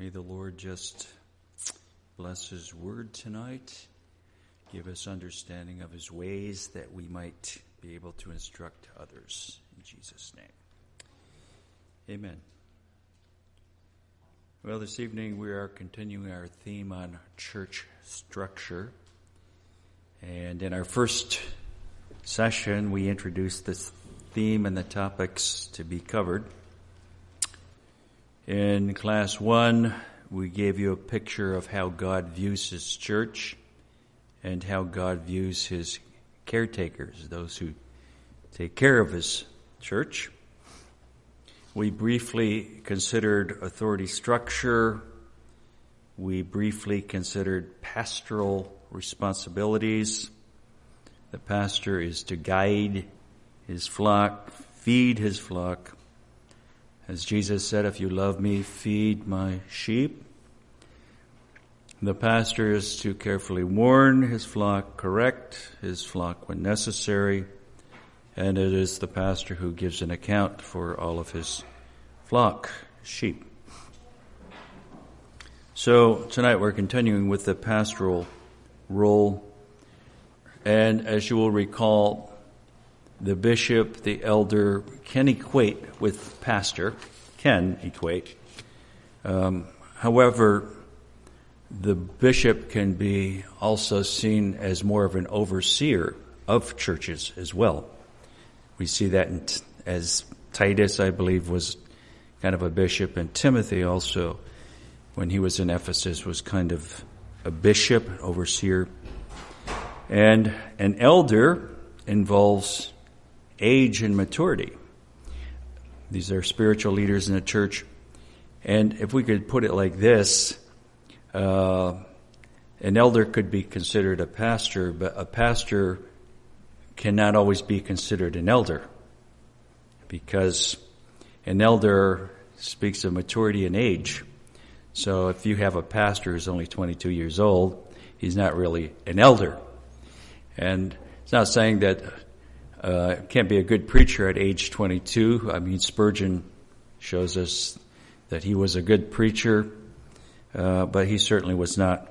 May the Lord just bless His word tonight, give us understanding of His ways that we might be able to instruct others. In Jesus' name. Amen. Well, this evening we are continuing our theme on church structure. And in our first session, we introduced this theme and the topics to be covered. In class 1, we gave you a picture of how God views His church and how God views His caretakers, those who take care of His church. We briefly considered authority structure. We briefly considered pastoral responsibilities. The pastor is to guide his flock, feed his flock. As Jesus said, if you love me, feed my sheep. The pastor is to carefully warn his flock, correct his flock when necessary, and it is the pastor who gives an account for all of his flock, sheep. So tonight we're continuing with the pastoral role, and as you will recall, the bishop, the elder, can equate with pastor, however, the bishop can be also seen as more of an overseer of churches as well. We see that as Titus, I believe, was kind of a bishop, and Timothy also, when he was in Ephesus, was kind of a bishop, an overseer. And an elder involves age and maturity. These are spiritual leaders in the church. And if we could put it like this, an elder could be considered a pastor, but a pastor cannot always be considered an elder, because an elder speaks of maturity and age. So if you have a pastor who's only 22 years old, he's not really an elder. And it's not saying that can't be a good preacher at age 22. I mean, Spurgeon shows us that he was a good preacher, but he certainly was not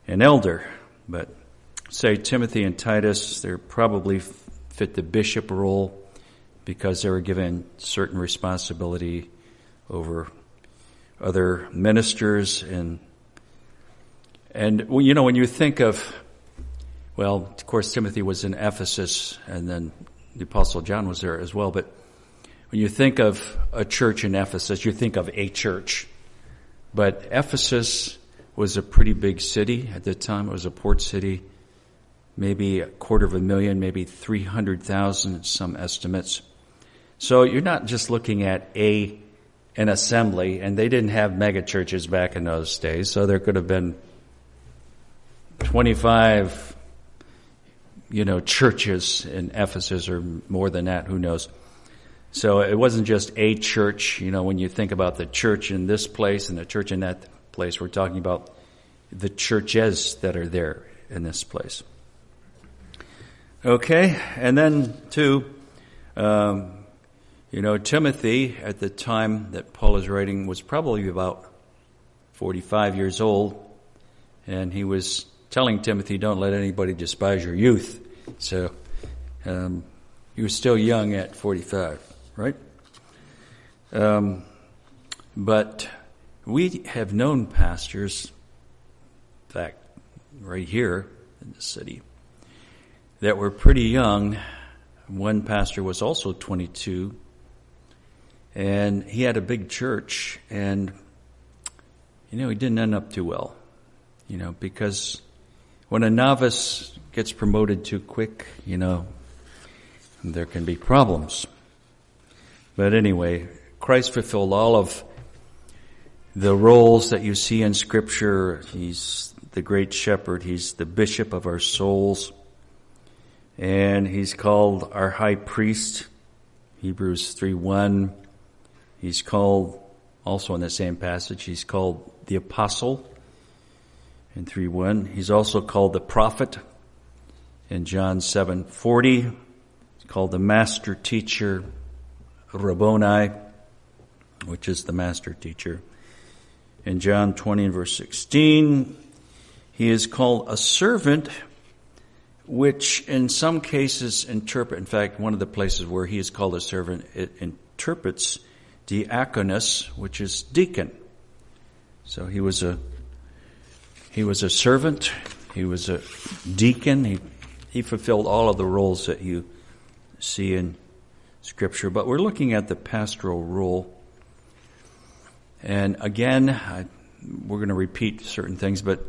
an elder. But say Timothy and Titus, they probably fit the bishop role because they were given certain responsibility over other ministers. And you know, when you think of, well, of course, Timothy was in Ephesus, and then the Apostle John was there as well. But when you think of a church in Ephesus, you think of a church. But Ephesus was a pretty big city at the time. It was a port city, maybe 250,000, maybe 300,000, some estimates. So you're not just looking at an assembly, and they didn't have mega churches back in those days. So there could have been 25 churches in Ephesus, or more than that, who knows. So it wasn't just a church. When you think about the church in this place and the church in that place, we're talking about the churches that are there in this place. Okay, and then too, Timothy, at the time that Paul is writing, was probably about 45 years old, and he was telling Timothy, don't let anybody despise your youth. So he was still young at 45, right? But we have known pastors, in fact, right here in the city, that were pretty young. One pastor was also 22, and he had a big church, and, he didn't end up too well, because when a novice gets promoted too quick, there can be problems. But anyway, Christ fulfilled all of the roles that you see in Scripture. He's the great shepherd. He's the bishop of our souls. And he's called our high priest, Hebrews 3:1. He's called, also in the same passage, he's called the apostle in 3:1. He's also called the prophet in John 7:40. He's called the master teacher, Rabboni, which is the master teacher. In John 20 and verse 16, he is called a servant, which in some cases in fact, one of the places where he is called a servant, it interprets diakonos, which is deacon. So he was a servant, he was a deacon, he fulfilled all of the roles that you see in Scripture. But we're looking at the pastoral role. And again, we're going to repeat certain things, but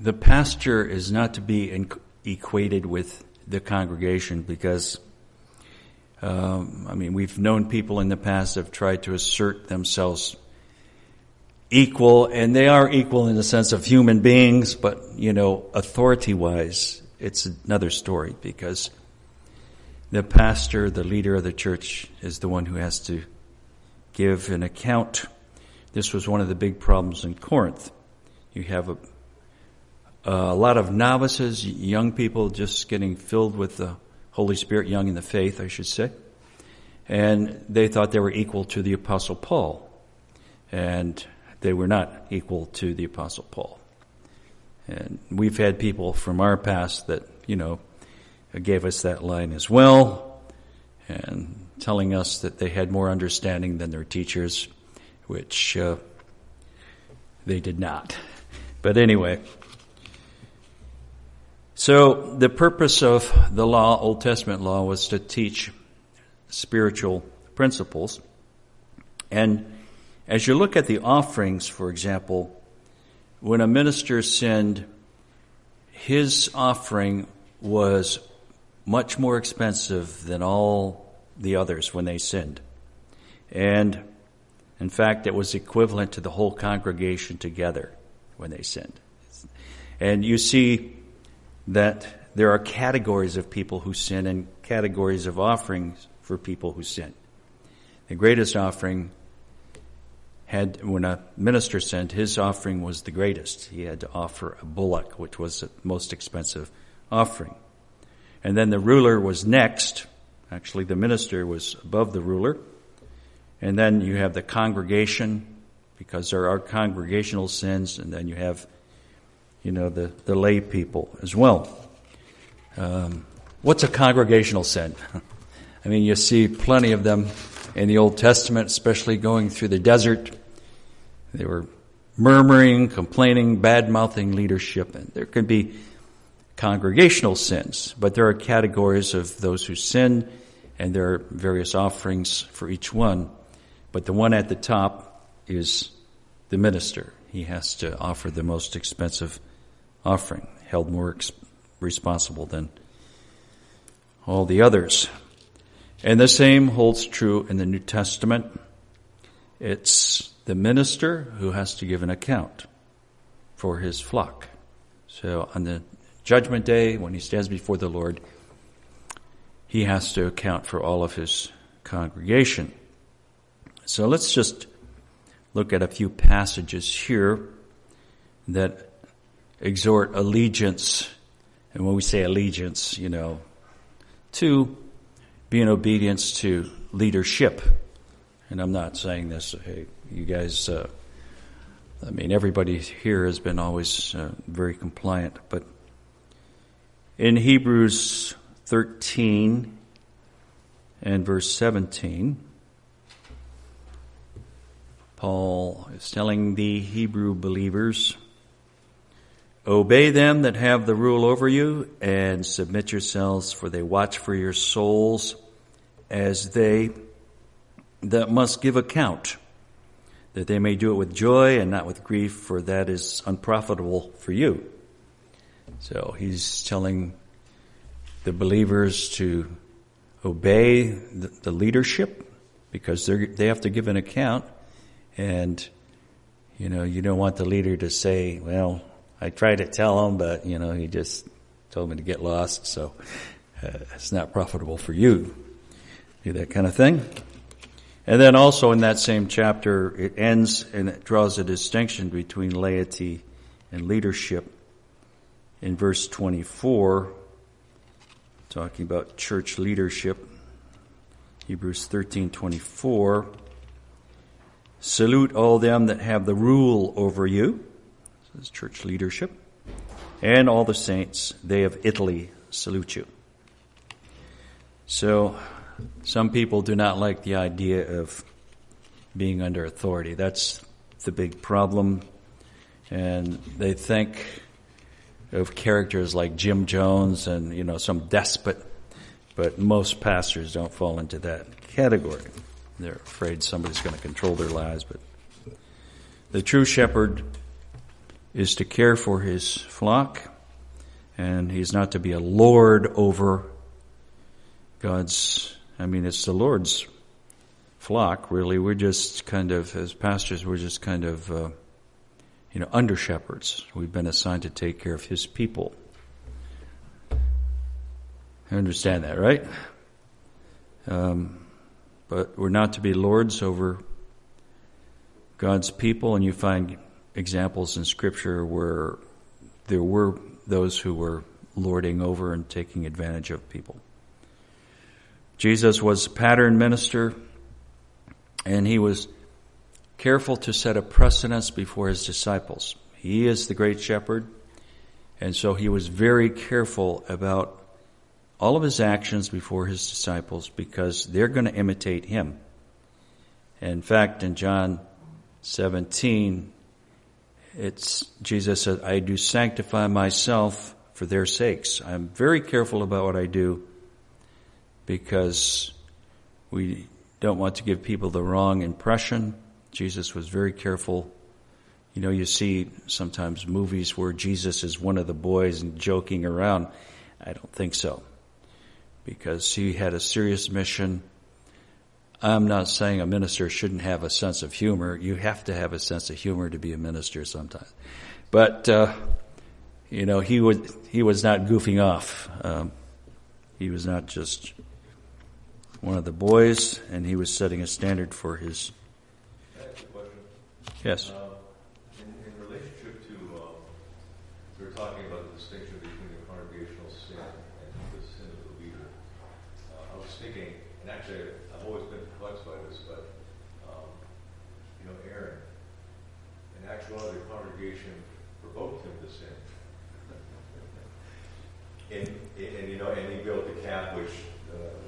the pastor is not to be equated with the congregation because, we've known people in the past that have tried to assert themselves equal, and they are equal in the sense of human beings, but, authority-wise, it's another story because the pastor, the leader of the church, is the one who has to give an account. This was one of the big problems in Corinth. You have a lot of novices, young people just getting filled with the Holy Spirit, young in the faith, I should say. And they thought they were equal to the Apostle Paul. And they were not equal to the Apostle Paul. And we've had people from our past that, gave us that line as well, and telling us that they had more understanding than their teachers, which they did not. But anyway, so the purpose of the law, Old Testament law, was to teach spiritual principles. And as you look at the offerings, for example, when a minister sinned, his offering was much more expensive than all the others when they sinned. And in fact, it was equivalent to the whole congregation together when they sinned. And you see that there are categories of people who sin and categories of offerings for people who sin. The greatest offering when a minister sinned, his offering was the greatest. He had to offer a bullock, which was the most expensive offering. And then the ruler was next. Actually, the minister was above the ruler. And then you have the congregation, because there are congregational sins, and then you have, the lay people as well. What's a congregational sin? You see plenty of them in the Old Testament, especially going through the desert. They were murmuring, complaining, bad-mouthing leadership. And there can be congregational sins, but there are categories of those who sin, and there are various offerings for each one. But the one at the top is the minister. He has to offer the most expensive offering, held more responsible than all the others. And the same holds true in the New Testament. It's the minister who has to give an account for his flock. So on the Judgment Day, when he stands before the Lord, he has to account for all of his congregation. So let's just look at a few passages here that exhort allegiance. And when we say allegiance, to be in obedience to leadership. And I'm not saying this, hey, you guys, everybody here has been always very compliant. But in Hebrews 13 and verse 17, Paul is telling the Hebrew believers, obey them that have the rule over you, and submit yourselves, for they watch for your souls as they that must give account, that they may do it with joy and not with grief, for that is unprofitable for you. So he's telling the believers to obey the leadership, because they have to give an account. And, you don't want the leader to say, well, I tried to tell him, but, he just told me to get lost, so it's not profitable for you. Do that kind of thing. And then also in that same chapter, it ends and it draws a distinction between laity and leadership. In verse 24, talking about church leadership, Hebrews 13:24, Salute all them that have the rule over you, this is church leadership, and all the saints, they of Italy, salute you. So, some people do not like the idea of being under authority. That's the big problem. And they think of characters like Jim Jones and, some despot, but most pastors don't fall into that category. They're afraid somebody's going to control their lives. But the true shepherd is to care for his flock, and he's not to be a lord over it's the Lord's flock, really. We're just kind of, as pastors, we're just kind of, under shepherds. We've been assigned to take care of his people. I understand that, right? But we're not to be lords over God's people, and you find examples in Scripture where there were those who were lording over and taking advantage of people. Jesus was a pattern minister, and he was careful to set a precedence before his disciples. He is the great shepherd, and so he was very careful about all of his actions before his disciples because they're going to imitate him. In fact, in John 17, Jesus said, I do sanctify myself for their sakes. I'm very careful about what I do because we don't want to give people the wrong impression. Jesus was very careful. You see sometimes movies where Jesus is one of the boys and joking around. I don't think so, because he had a serious mission. I'm not saying a minister shouldn't have a sense of humor. You have to have a sense of humor to be a minister sometimes. But, he was not goofing off. He was not just one of the boys, and he was setting a standard for his... Can I ask a question? Yes. In relationship to, we were talking about the distinction between the congregational sin and the sin of the leader. I was thinking, and actually I've always been perplexed by this, but, Aaron, in actuality, the congregation provoked him to sin. And he built the calf, which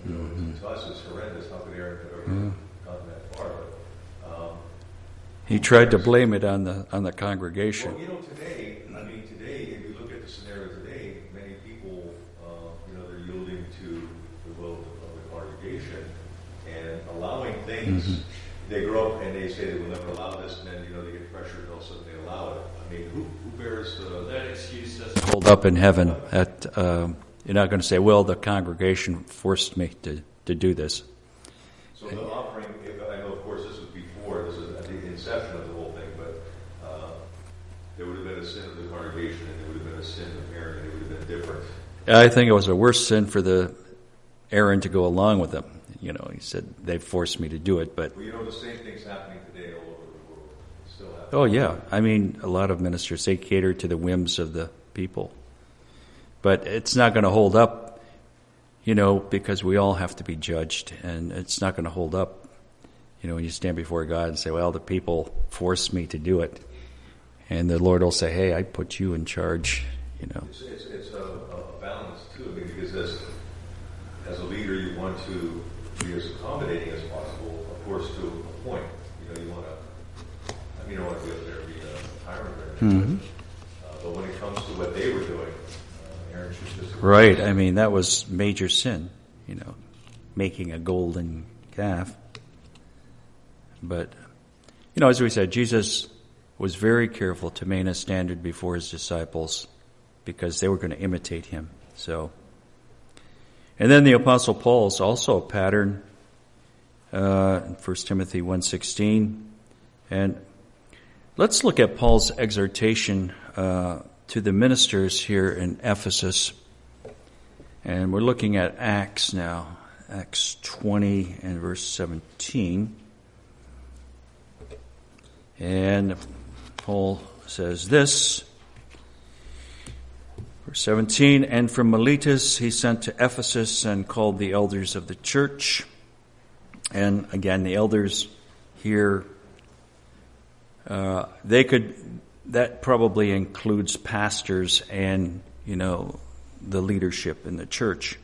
to us is horrendous. How could Aaron have ever gone that far? But, he tried to blame it on the congregation. Well, today, if you look at the scenario today, many people, they're yielding to the will of the congregation and allowing things. Mm-hmm. They grow up and they say they will never allow this, and then they get pressured and all of a sudden they allow it. Who bears that excuse? Doesn't hold up in heaven. You're not going to say, "Well, the congregation forced me to do this." So the offering, I know, of course, this is before. This is at the inception of the whole thing, but there would have been a sin of the congregation, and there would have been a sin of Aaron, and it would have been different. I think it was a worse sin for the Aaron to go along with them. He said they forced me to do it, but the same thing's happening today all over the world. It's still happening. Oh yeah, a lot of ministers, they cater to the whims of the people, but it's not going to hold up, because we all have to be judged, and it's not going to hold up, when you stand before God and say, "Well, the people forced me to do it," and the Lord will say, "Hey, I put you in charge." It's a balance too, because as a leader, you want to be as accommodating as possible, of course, to a point. You want to, you don't want to be up there and be a tyrant or anything. Mm-hmm. But when it comes to what they were doing, Aaron should just... Right, that was major sin, making a golden calf. But, as we said, Jesus was very careful to maintain a standard before his disciples because they were going to imitate him. And then the Apostle Paul is also a pattern in 1 Timothy 1:16. And let's look at Paul's exhortation to the ministers here in Ephesus. And we're looking at Acts now, Acts 20 and verse 17. And Paul says this, verse 17, "And from Miletus he sent to Ephesus and called the elders of the church." And again, the elders here that probably includes pastors and, the leadership in the church,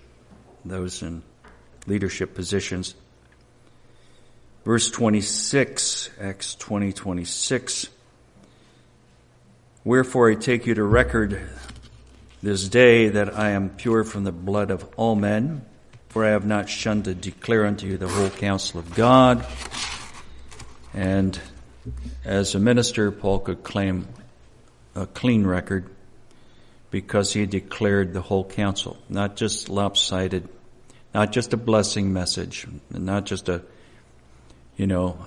those in leadership positions. Verse 26, Acts 20:26. Wherefore I take you to record this day that I am pure from the blood of all men, for I have not shunned to declare unto you the whole counsel of God. And as a minister, Paul could claim a clean record because he declared the whole counsel, not just lopsided, not just a blessing message, and not just a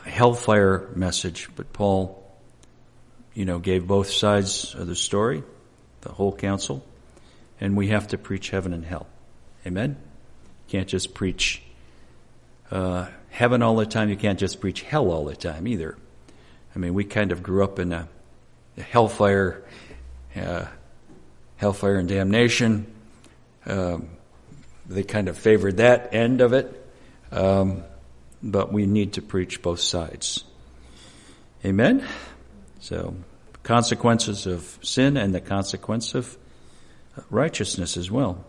hellfire message, but Paul, gave both sides of the story, the whole counsel, and we have to preach heaven and hell. Amen? You can't just preach heaven all the time. You can't just preach hell all the time either. I mean, we kind of grew up in a hellfire and damnation. They kind of favored that end of it. But we need to preach both sides. Amen? So, consequences of sin and the consequence of righteousness as well.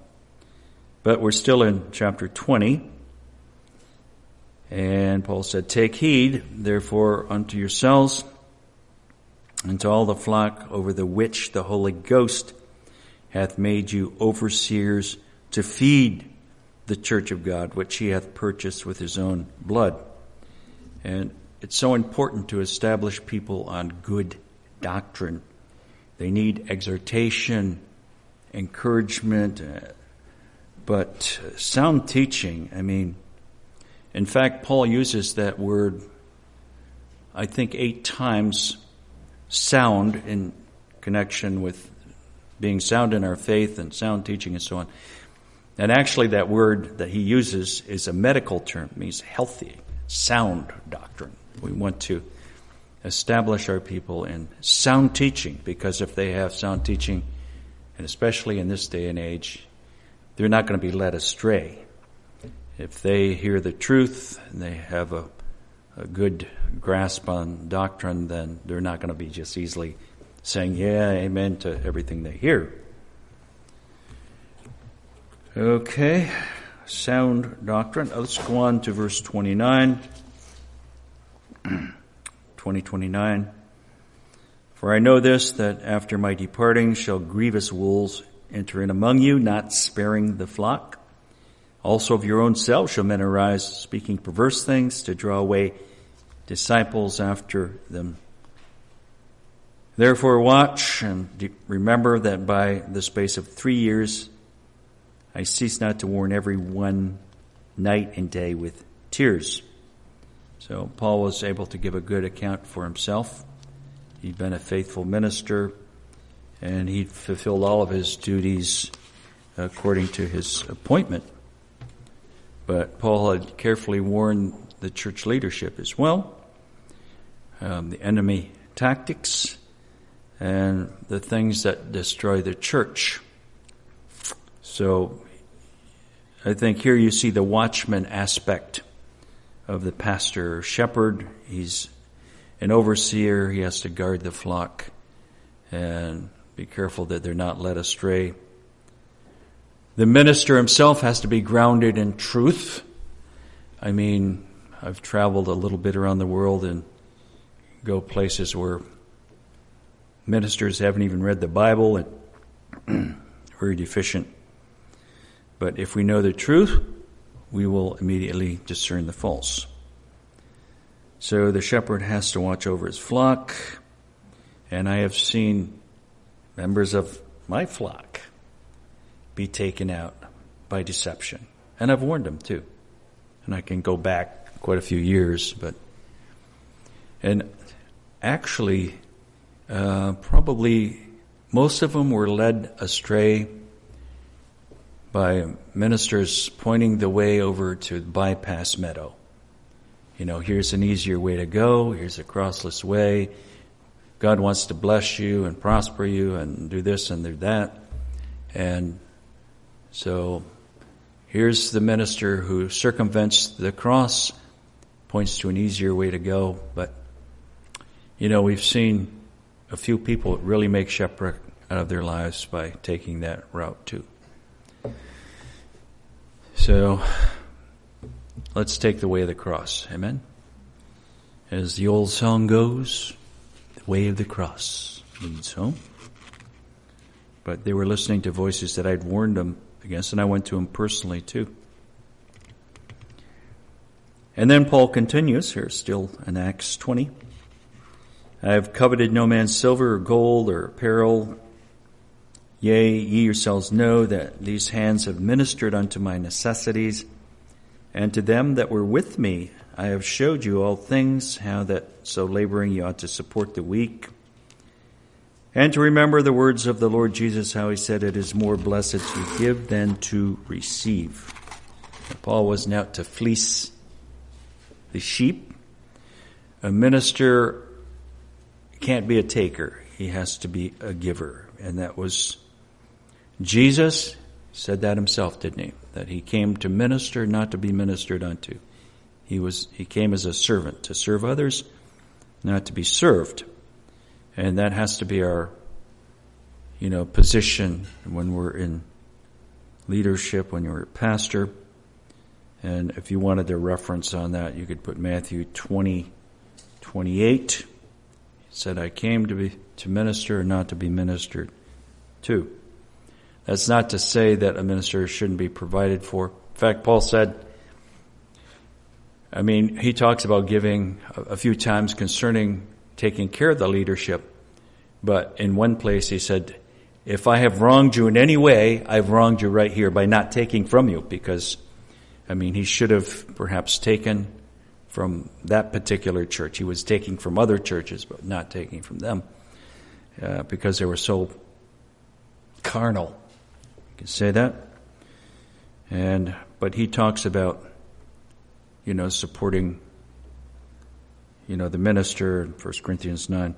But we're still in chapter 20. And Paul said, take heed, therefore, unto yourselves and to all the flock over the which the Holy Ghost hath made you overseers to feed the church of God, which he hath purchased with his own blood. And it's so important to establish people on good doctrine. They need exhortation, encouragement, but sound teaching. In fact, Paul uses that word, I think, 8 times, sound, in connection with being sound in our faith and sound teaching and so on. And actually that word that he uses is a medical term. It means healthy, sound doctrine. We want to establish our people in sound teaching, because if they have sound teaching, and especially in this day and age, they're not going to be led astray. If they hear the truth and they have a good grasp on doctrine, then they're not going to be just easily saying, yeah, amen to everything they hear. Okay, sound doctrine. Let's go on to verse 29. 20:29. For I know this, that after my departing shall grievous wolves enter in among you, not sparing the flock. Also of your own selves shall men arise, speaking perverse things, to draw away disciples after them. Therefore watch, and remember that by the space of 3 years I cease not to warn every one night and day with tears. So Paul was able to give a good account for himself. He'd been a faithful minister, and he'd fulfilled all of his duties according to his appointment. But Paul had carefully warned the church leadership as well, the enemy tactics, and the things that destroy the church. So I think here you see the watchman aspect of the pastor or shepherd. He's an overseer. He has to guard the flock and be careful that they're not led astray. The minister himself has to be grounded in truth. I've traveled a little bit around the world and go places where ministers haven't even read the Bible and very deficient. But if we know the truth, we will immediately discern the false. So the shepherd has to watch over his flock, and I have seen members of my flock be taken out by deception. And I've warned them too. And I can go back quite a few years, and actually, probably most of them were led astray by ministers pointing the way over to bypass meadow. Here's an easier way to go. Here's a crossless way. God wants to bless you and prosper you and do this and do that. And so here's the minister who circumvents the cross, points to an easier way to go. But, We've seen a few people really make shipwreck out of their lives by taking that route too. So let's take the way of the cross. Amen? As the old song goes, the way of the cross leads home. But they were listening to voices that I'd warned them against, and I went to them personally too. And then Paul continues here, still in Acts 20. I have coveted no man's silver or gold or apparel. Yea, ye yourselves know that these hands have ministered unto my necessities, and to them that were with me I have showed you all things, how that so laboring you ought to support the weak, and to remember the words of the Lord Jesus, how he said, it is more blessed to give than to receive. Paul wasn't out to fleece the sheep. A minister can't be a taker. He has to be a giver. And that was Jesus said that himself, didn't he? That he came to minister, not to be ministered unto. He came as a servant to serve others, not to be served. And that has to be our, position when we're in leadership, when you're a pastor. And if you wanted a reference on that, you could put Matthew 20:28. He said, I came to minister, not to be ministered to. That's not to say that a minister shouldn't be provided for. In fact, Paul said, he talks about giving a few times concerning taking care of the leadership. But in one place he said, if I have wronged you in any way, I've wronged you right here by not taking from you. Because, he should have perhaps taken from that particular church. He was taking from other churches, but not taking from them. Because they were so carnal. You can say that. But he talks about, supporting, the minister in 1 Corinthians 9.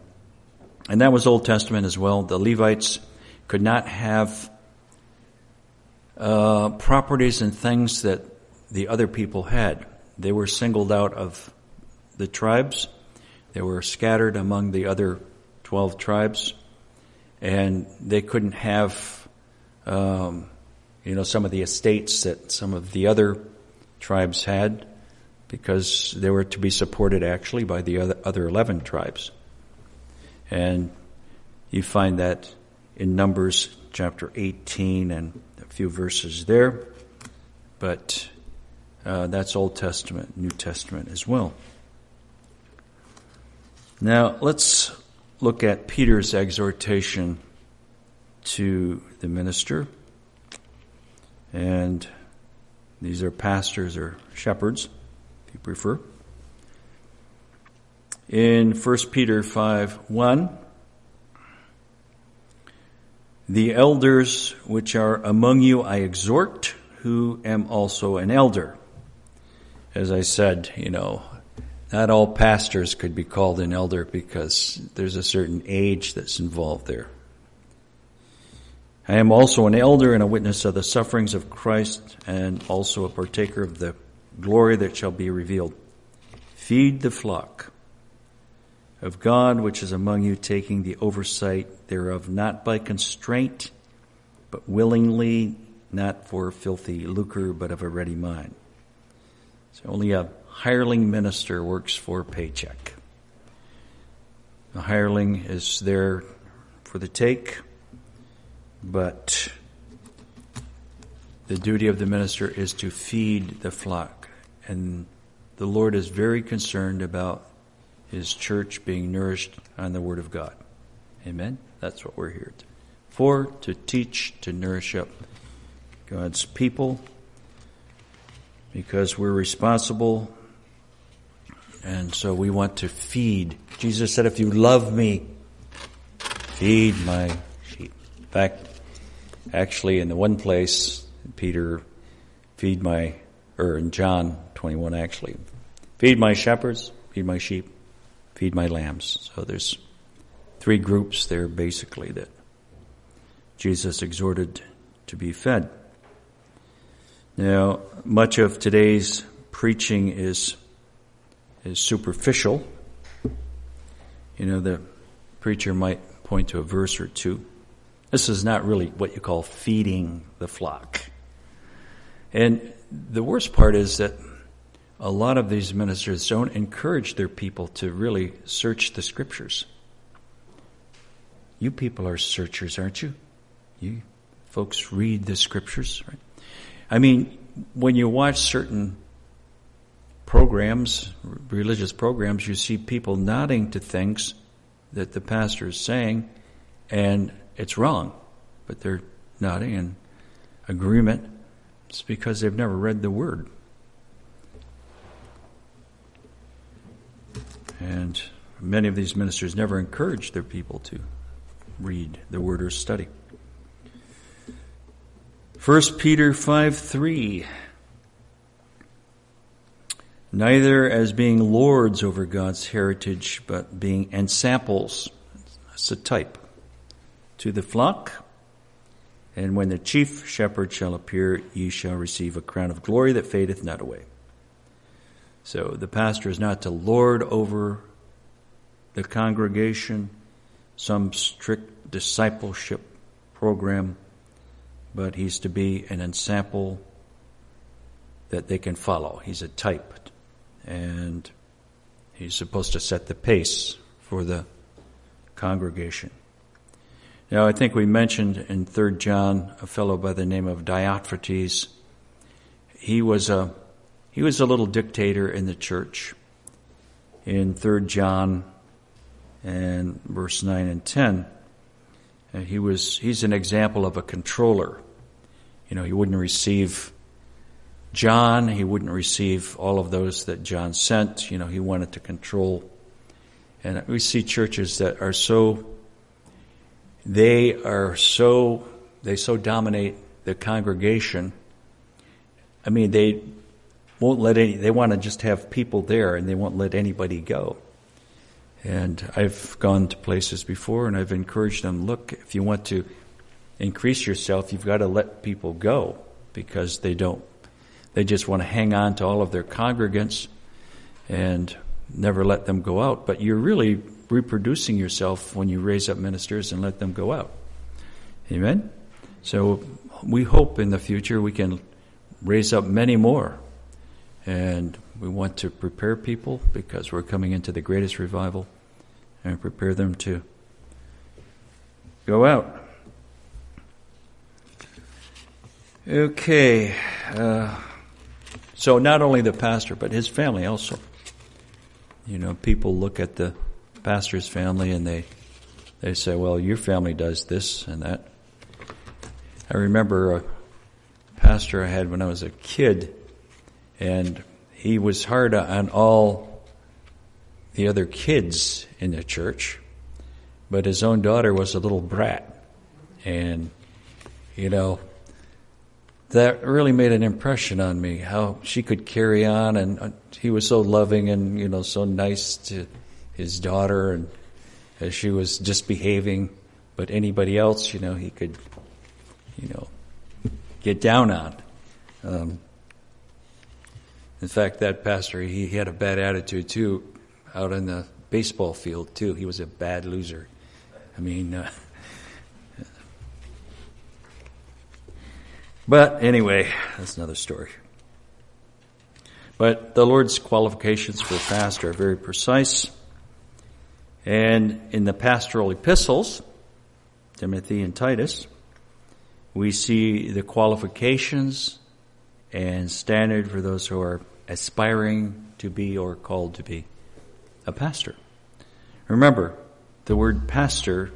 And that was Old Testament as well. The Levites could not have properties and things that the other people had. They were singled out of the tribes. They were scattered among the other 12 tribes. And they couldn't have, some of the estates that some of the other tribes had, because they were to be supported actually by the other 11 tribes. And you find that in Numbers chapter 18 and a few verses there. But that's Old Testament, New Testament as well. Now let's look at Peter's exhortation to the minister. And these are pastors or shepherds, if you prefer. In 1 Peter 5:1, the elders which are among you I exhort, who am also an elder. As I said, not all pastors could be called an elder because there's a certain age that's involved there. I am also an elder and a witness of the sufferings of Christ, and also a partaker of the glory that shall be revealed. Feed the flock of God which is among you, taking the oversight thereof, not by constraint, but willingly, not for filthy lucre, but of a ready mind. So only a hireling minister works for a paycheck. The hireling is there for the take, but the duty of the minister is to feed the flock. And the Lord is very concerned about his church being nourished on the Word of God. Amen? That's what we're here for, to teach, to nourish up God's people, because we're responsible, and so we want to feed. Jesus said, if you love me, feed my sheep. In fact, actually in the one place, Peter, in John 21 actually, feed my shepherds, feed my sheep, feed my lambs. So there's 3 groups there basically that Jesus exhorted to be fed. Now, much of today's preaching is superficial. The preacher might point to a verse or two. This is not really what you call feeding the flock. And the worst part is that a lot of these ministers don't encourage their people to really search the Scriptures. You people are searchers, aren't you? You folks read the Scriptures, right? I mean, when you watch certain programs, religious programs, you see people nodding to things that the pastor is saying, and it's wrong, but they're nodding in agreement. It's because they've never read the Word. And many of these ministers never encourage their people to read the Word or study. 1 Peter 5:3. Neither as being lords over God's heritage, but being ensamples. That's a type. To the flock. And when the chief shepherd shall appear, ye shall receive a crown of glory that fadeth not away. So the pastor is not to lord over the congregation, some strict discipleship program, but he's to be an ensample that they can follow. He's a type, and he's supposed to set the pace for the congregation. Now, I think we mentioned in 3 John a fellow by the name of Diotrephes. He was a little dictator in the church. In 3 John and verse 9 and 10, he's an example of a controller. He wouldn't receive John. He wouldn't receive all of those that John sent. He wanted to control. And we see churches that are they so dominate the congregation. I mean, they won't they want to just have people there, and they won't let anybody go. And I've gone to places before, and I've encouraged them, look, if you want to increase yourself, you've got to let people go, because they just want to hang on to all of their congregants and never let them go out. But you're really reproducing yourself when you raise up ministers and let them go out. Amen? So we hope in the future we can raise up many more. And we want to prepare people, because we're coming into the greatest revival, and prepare them to go out. Okay. So not only the pastor, but his family also. People look at the pastor's family and they say, well, your family does this and that. I remember a pastor I had when I was a kid, and he was hard on all the other kids in the church, but his own daughter was a little brat. And, that really made an impression on me, how she could carry on, and he was so loving and, so nice to his daughter, and as she was just behaving, but anybody else, he could, get down on. In fact, that pastor, he had a bad attitude too, out on the baseball field too. He was a bad loser. I mean, but anyway, that's another story. But the Lord's qualifications for a pastor are very precise. And in the pastoral epistles, Timothy and Titus, we see the qualifications and standard for those who are aspiring to be or called to be a pastor. Remember, the word pastor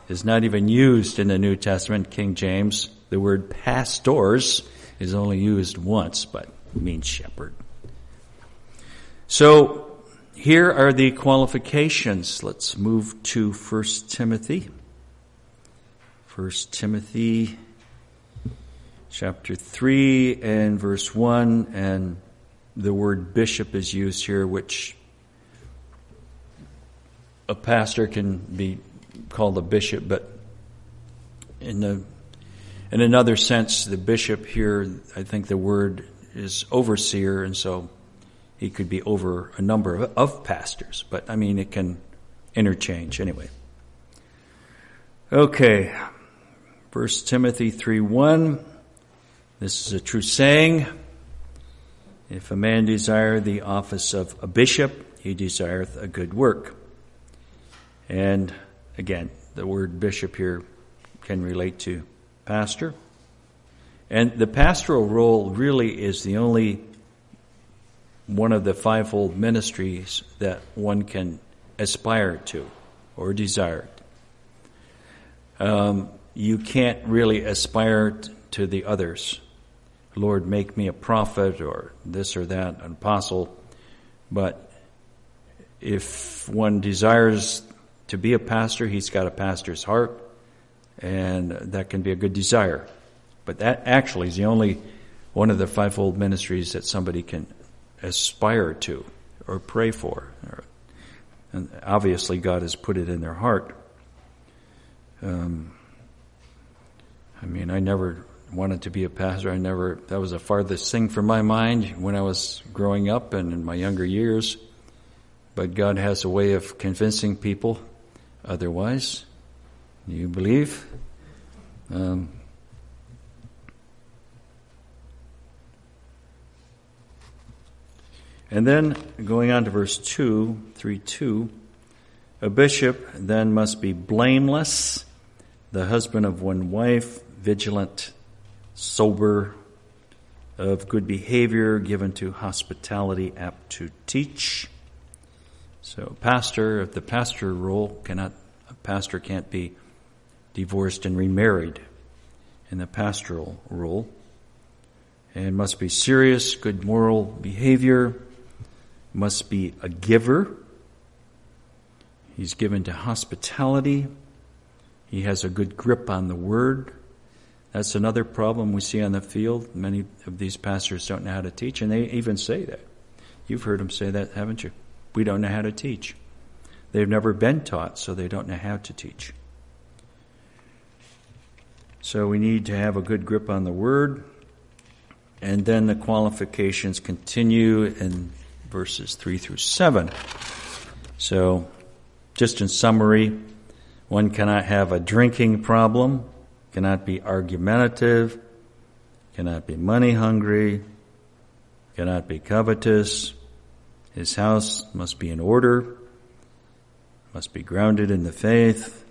is not even used in the New Testament, King James. The word pastors is only used once, but means shepherd. So here are the qualifications. Let's move to 1 Timothy. 1 Timothy chapter 3 and verse 1, and the word bishop is used here, which a pastor can be called a bishop, but in another sense, the bishop here, I think the word is overseer, and so he could be over a number of pastors. But I mean, it can interchange anyway. Okay, 1 Timothy 3:1. This is a true saying. If a man desire the office of a bishop, he desireth a good work. And again, the word bishop here can relate to pastor. And the pastoral role really is the only one of the fivefold ministries that one can aspire to or desire. You can't really aspire to the others. Lord, make me a prophet or this or that, an apostle. But if one desires to be a pastor, he's got a pastor's heart, and that can be a good desire. But that actually is the only one of the fivefold ministries that somebody can aspire to or pray for. And obviously God has put it in their heart. I never wanted to be a pastor. That was the farthest thing from my mind when I was growing up and in my younger years. But God has a way of convincing people otherwise. Do you believe? And then going on to verse 3:2, a bishop then must be blameless, the husband of one wife, vigilant, sober, of good behavior, given to hospitality, apt to teach. So the pastor role a pastor can't be divorced and remarried in the pastoral role, and must be serious, good moral behavior, must be a giver. He's given to hospitality. He has a good grip on the word. That's another problem we see on the field. Many of these pastors don't know how to teach, and they even say that. You've heard them say that, haven't you? We don't know how to teach. They've never been taught, so they don't know how to teach. So we need to have a good grip on the word. And then the qualifications continue in verses 3-7. So just in summary, one cannot have a drinking problem, cannot be argumentative, cannot be money hungry, cannot be covetous. His house must be in order, must be grounded in the faith,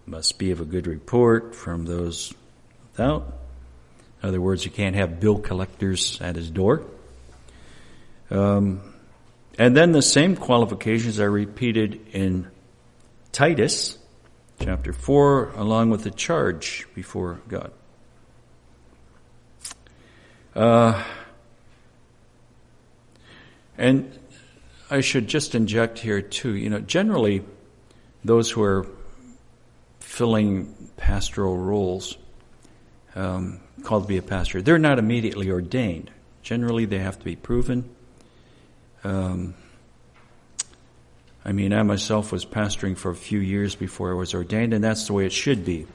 must be of a good report from those without. In other words, you can't have bill collectors at his door. And then the same qualifications are repeated in Titus chapter 4, along with the charge before God. And I should just inject here too, generally those who are filling pastoral roles, called to be a pastor, they're not immediately ordained. Generally they have to be proven. I myself was pastoring for a few years before I was ordained, and that's the way it should be.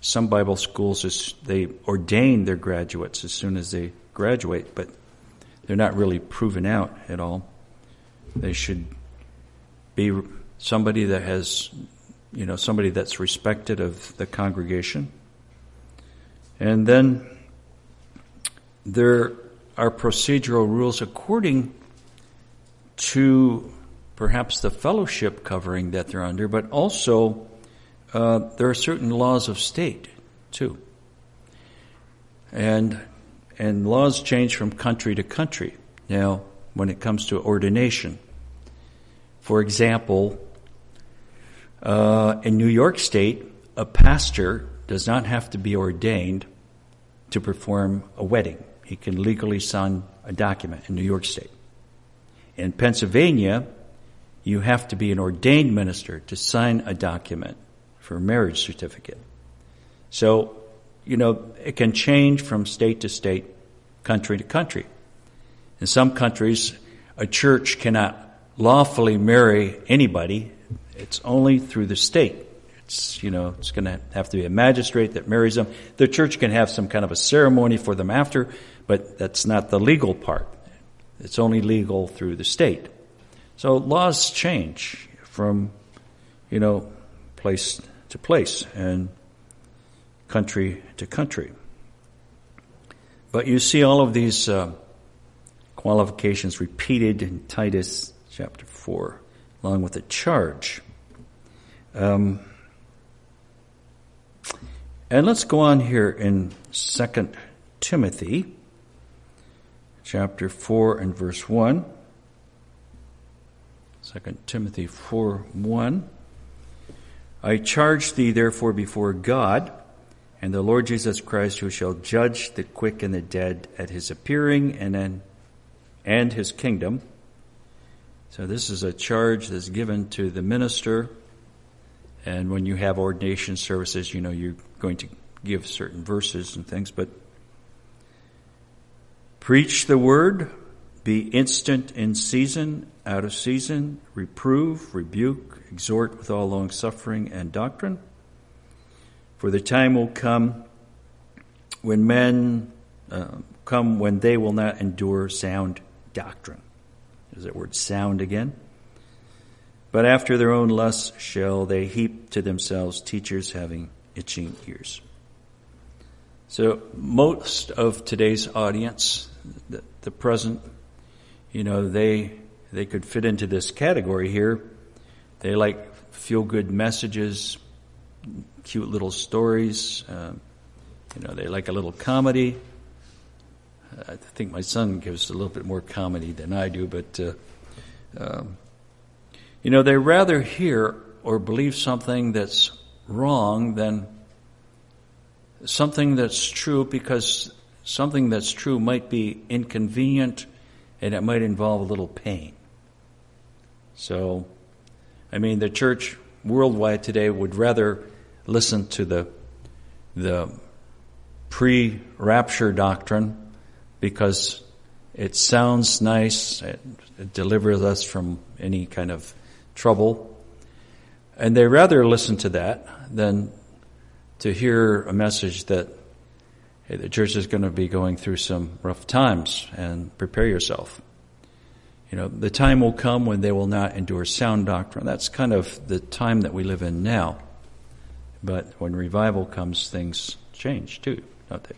Some Bible schools, they ordain their graduates as soon as they graduate, but they're not really proven out at all. They should be somebody that has, somebody that's respected of the congregation. And then there are procedural rules according to perhaps the fellowship covering that they're under, but also there are certain laws of state too. And laws change from country to country. Now, when it comes to ordination, for example, in New York State, a pastor does not have to be ordained to perform a wedding. He can legally sign a document in New York State. In Pennsylvania, you have to be an ordained minister to sign a document for a marriage certificate. So, it can change from state to state, country to country. In some countries, a church cannot lawfully marry anybody. It's only through the state. It's going to have to be a magistrate that marries them. The church can have some kind of a ceremony for them after, but that's not the legal part. It's only legal through the state. So laws change from place to place and country to country. But you see all of these qualifications repeated in Titus chapter 4, along with a charge. And let's go on here in 2 Timothy chapter 4 and verse 1. 2 Timothy 4:1. I charge thee therefore before God and the Lord Jesus Christ, who shall judge the quick and the dead at his appearing and his kingdom. So this is a charge that's given to the minister. And when you have ordination services, you're going to give certain verses and things. But preach the word, be instant in season, out of season, reprove, rebuke, exhort with all longsuffering and doctrine. For the time will come when men when they will not endure sound doctrine. There's that word sound again. But after their own lusts shall they heap to themselves teachers having itching ears. So most of today's audience, the present, they could fit into this category here. They like feel-good messages, cute little stories. They like a little comedy. I think my son gives a little bit more comedy than I do, but they rather hear or believe something that's wrong than something that's true, because something that's true might be inconvenient and it might involve a little pain. So, the church worldwide today would rather listen to the pre-rapture doctrine because it sounds nice, it delivers us from any kind of trouble, and they rather listen to that than to hear a message that, hey, the church is going to be going through some rough times and prepare yourself. The time will come when they will not endure sound doctrine. That's kind of the time that we live in now. But when revival comes, things change too, don't they?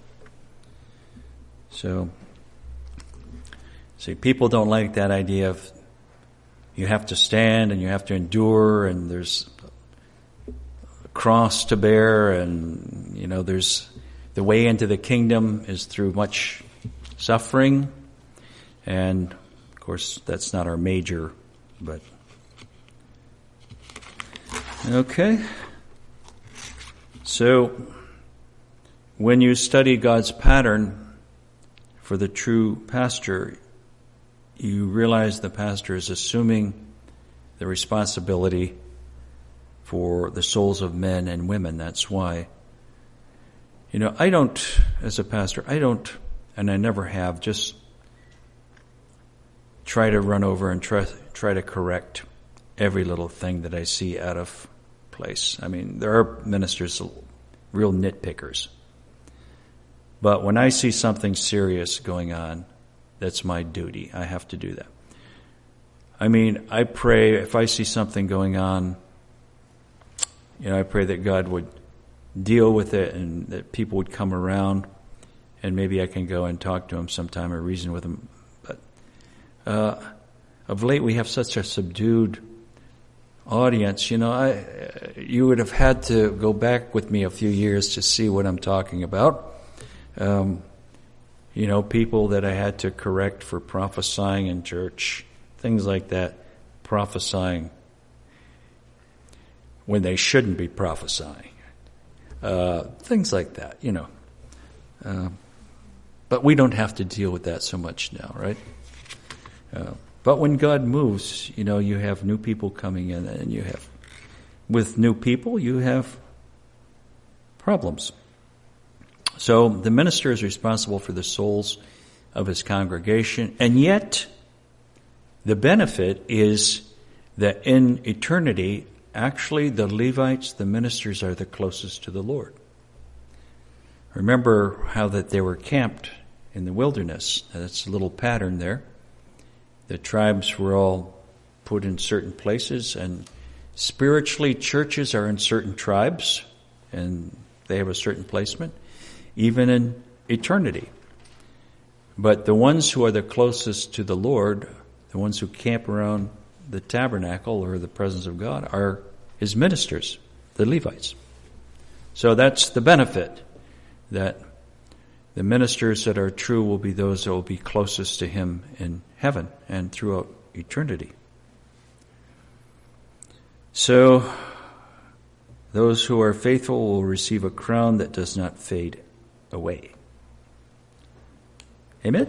So, see, people don't like that idea of you have to stand and you have to endure and there's a cross to bear and, there's the way into the kingdom is through much suffering. And, of course, that's not our major, but okay. So, when you study God's pattern for the true pastor, you realize the pastor is assuming the responsibility for the souls of men and women. That's why, I don't, as a pastor, and I never have, just try to run over and try to correct every little thing that I see out of place. There are ministers, real nitpickers. But when I see something serious going on, that's my duty. I have to do that. I pray if I see something going on, I pray that God would deal with it and that people would come around and maybe I can go and talk to them sometime or reason with them. But of late we have such a subdued audience. You would have had to go back with me a few years to see what I'm talking about. People that I had to correct for prophesying in church, things like that, prophesying when they shouldn't be prophesying, things like that, But we don't have to deal with that so much now, right? But when God moves, you have new people coming in, and with new people, you have problems. So the minister is responsible for the souls of his congregation, and yet the benefit is that in eternity, actually the Levites, the ministers, are the closest to the Lord. Remember how that they were camped in the wilderness. That's a little pattern there. The tribes were all put in certain places, and Spiritually, churches are in certain tribes, and they have a certain placement, even in eternity. But the ones who are the closest to the Lord, the ones who camp around the tabernacle or the presence of God, are his ministers, the Levites. So that's the benefit, that the ministers that are true will be those that will be closest to him in heaven and throughout eternity. So those who are faithful will receive a crown that does not fade away. Amen?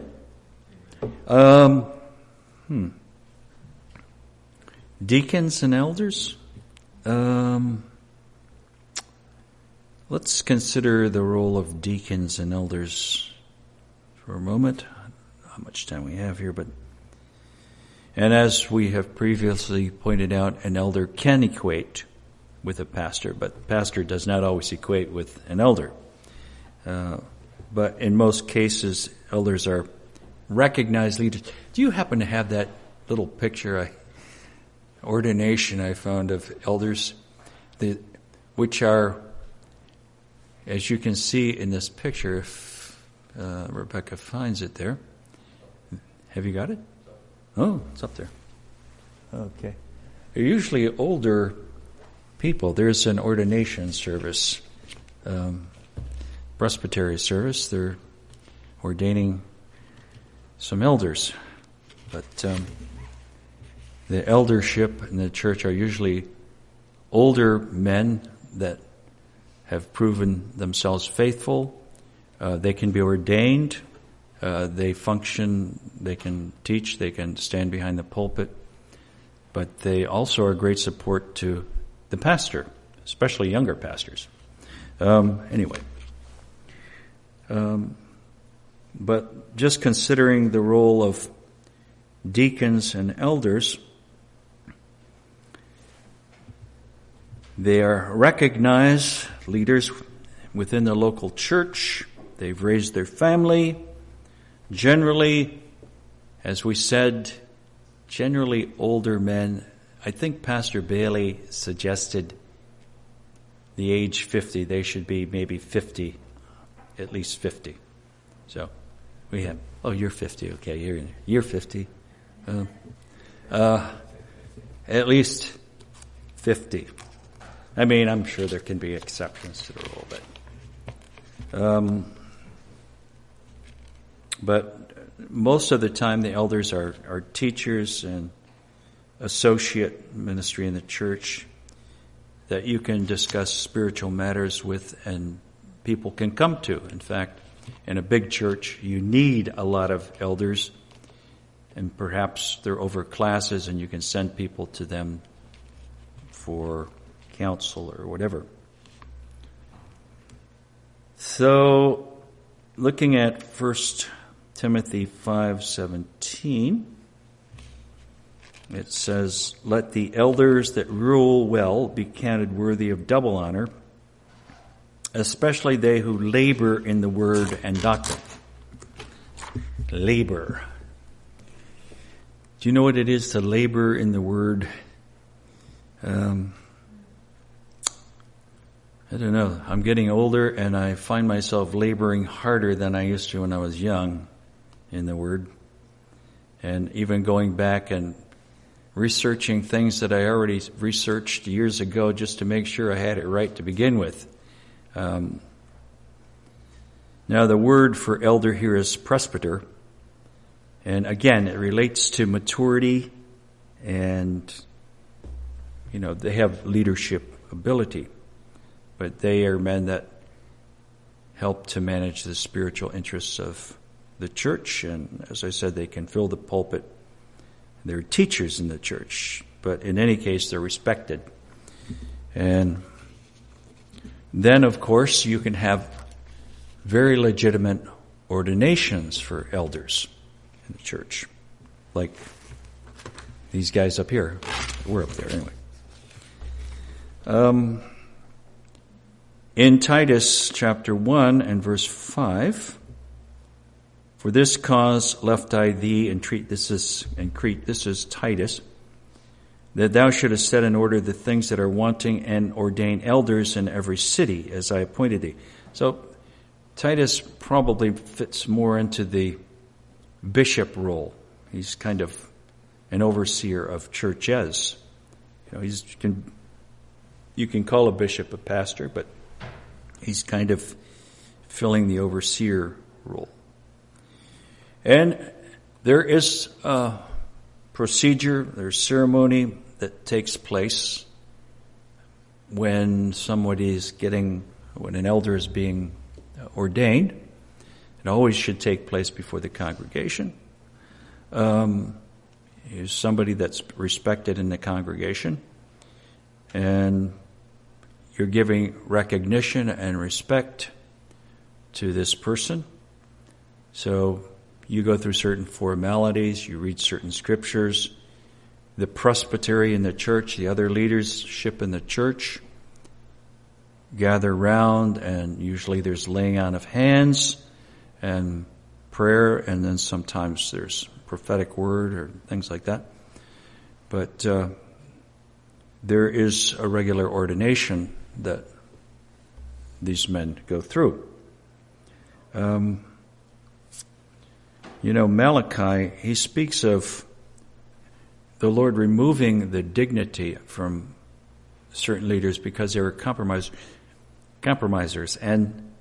Deacons and elders. Let's consider the role of deacons and elders for a moment. How much time we have here, and as we have previously pointed out, an elder can equate with a pastor, but the pastor does not always equate with an elder. But in most cases, elders are recognized leaders. Do you happen to have that little picture, ordination I found of elders, which are, as you can see in this picture, if Rebecca finds it there. Have you got it? Oh, it's up there. Okay. They're usually older people. There's an ordination service, presbytery service. They're ordaining some elders. But the eldership in the church are usually older men that have proven themselves faithful. They can be ordained. They function, they can teach, they can stand behind the pulpit. But they also are great support to the pastor, especially younger pastors. But just considering the role of deacons and elders, they are recognized leaders within the local church. They've raised their family. Generally, as we said, generally older men. I think Pastor Bailey suggested the age 50. They should be maybe 50, at least 50. So we have, you're 50. Okay, you're 50. At least 50. I mean, I'm sure there can be exceptions to the rule, but most of the time the elders are teachers and associate ministry in the church that you can discuss spiritual matters with and people can come to. In fact, in a big church, you need a lot of elders, and perhaps they're over classes and you can send people to them for counsel or whatever. So, looking at 1 Timothy 5:17, it says, "Let the elders that rule well be counted worthy of double honor, especially they who labor in the word and doctrine." Labor. Do you know what it is to labor in the word? I don't know. I'm getting older and I find myself laboring harder than I used to when I was young in the Word. And even going back and researching things that I already researched years ago just to make sure I had it right to begin with. Now the word for elder here is presbyter. And again, it relates to maturity and, they have leadership ability. But they are men that help to manage the spiritual interests of the church. And as I said, they can fill the pulpit. They're teachers in the church. But in any case, they're respected. And then, of course, you can have very legitimate ordinations for elders in the church. Like these guys up here. We're up there anyway. In Titus chapter 1 and verse 5, "For this cause left I thee in Crete," this is Titus, that thou shouldest set in order the things that are wanting, and ordain elders in every city, as I appointed thee. So Titus probably fits more into the bishop role. He's kind of an overseer of churches. You can call a bishop a pastor, but he's kind of filling the overseer role. And there is a procedure, there's ceremony that takes place when when an elder is being ordained. It always should take place before the congregation. He's somebody that's respected in the congregation, and you're giving recognition and respect to this person. So you go through certain formalities, you read certain scriptures. The presbytery in the church, the other leadership in the church, gather round, and usually there's laying on of hands and prayer, and then sometimes there's prophetic word or things like that. But there is a regular ordination that these men go through. Malachi, he speaks of the Lord removing the dignity from certain leaders because they were compromisers. And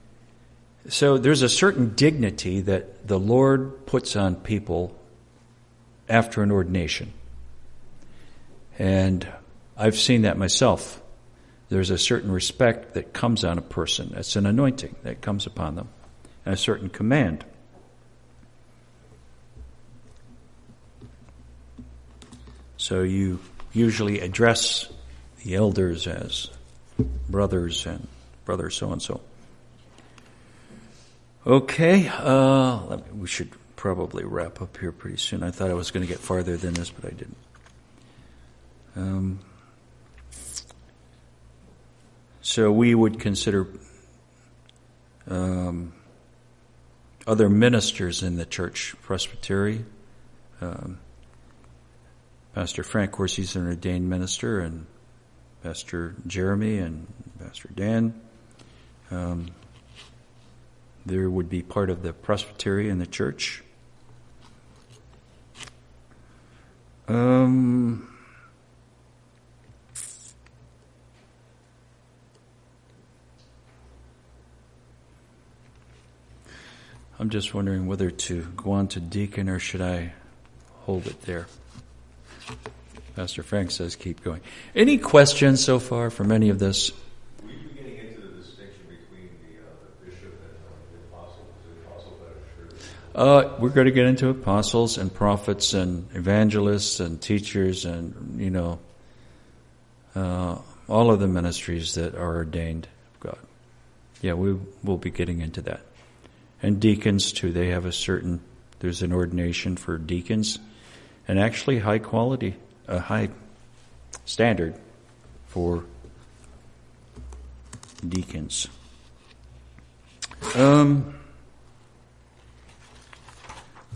so there's a certain dignity that the Lord puts on people after an ordination. And I've seen that myself. There's a certain respect that comes on a person. It's an anointing that comes upon them, and a certain command. So you usually address the elders as brothers and brother so-and-so. Okay, we should probably wrap up here pretty soon. I thought I was going to get farther than this, but I didn't. So we would consider other ministers in the church presbytery. Pastor Frank, of course, he's an ordained minister, and Pastor Jeremy and Pastor Dan. There would be part of the presbytery in the church. I'm just wondering whether to go on to deacon or should I hold it there. Pastor Frank says keep going. Any questions so far from any of this? Were you getting into the distinction between the bishop and the apostle? Is the apostle better? We're going to get into apostles and prophets and evangelists and teachers and, all of the ministries that are ordained of God. Yeah, we will be getting into that. And deacons too, they have there's an ordination for deacons, and actually a high standard for deacons. Let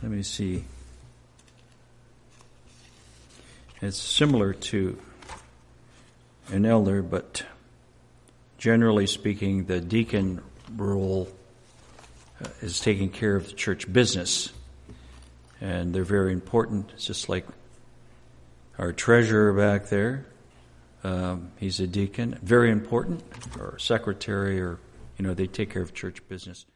me see. It's similar to an elder, but generally speaking, the deacon role is taking care of the church business. And they're very important. It's just like our treasurer back there. He's a deacon. Very important. Or secretary, or, they take care of church business.